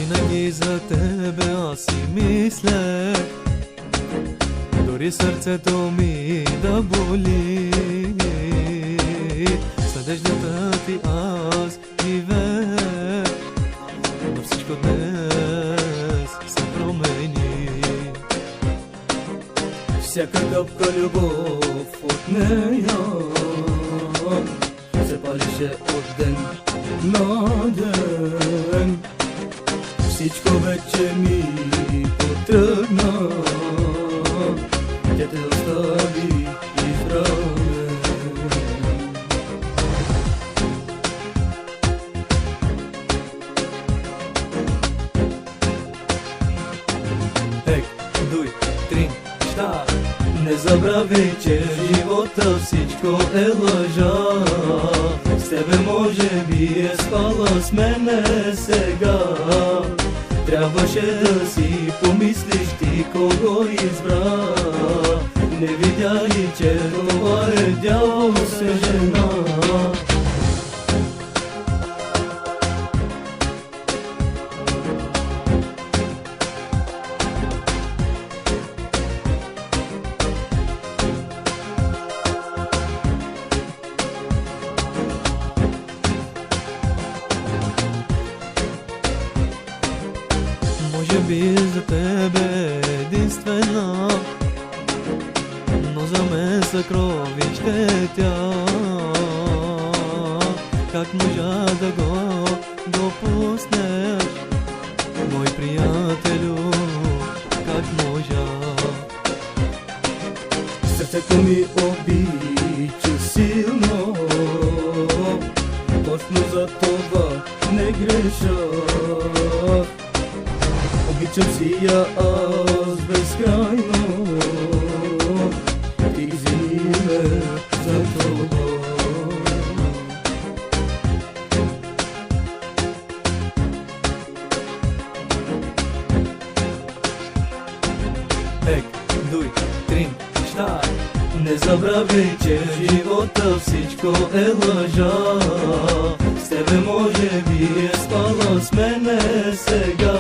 Винаги за тебе аз си мислех, дори сърцето ми да боли. С надеждата ти аз живех, но всичко днес се промени. Всяка капка любов от нея се палеше от ден на ден. Всичко вече ми потръгна, тя те остави изравнен. Ек, дуй, трин, штар. Не забравяй, че в живота всичко е лъжа. С тебе може би е спала, с мене сега. Трябваше да си помислиш ти кого избра. Не видя ли, че това е дяволска жена? Може би за тебе единствена, но за мен съкровище тя. Как можа да го допуснеш, мой приятелю, как можа? Сърцето ми обича силно, точно за това не греша. Обичам си я аз безкрайно, ти извини ме за това. Ек, дуй, трин, штар. Не забравяй, че в живота всичко е лъжа. С тебе може би е спала, с мене сега.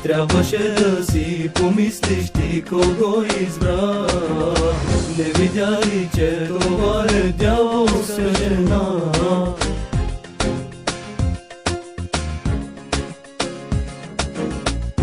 Трябваше да си помислиш ти кого избра. Не видя ли, че това е дяволска жена?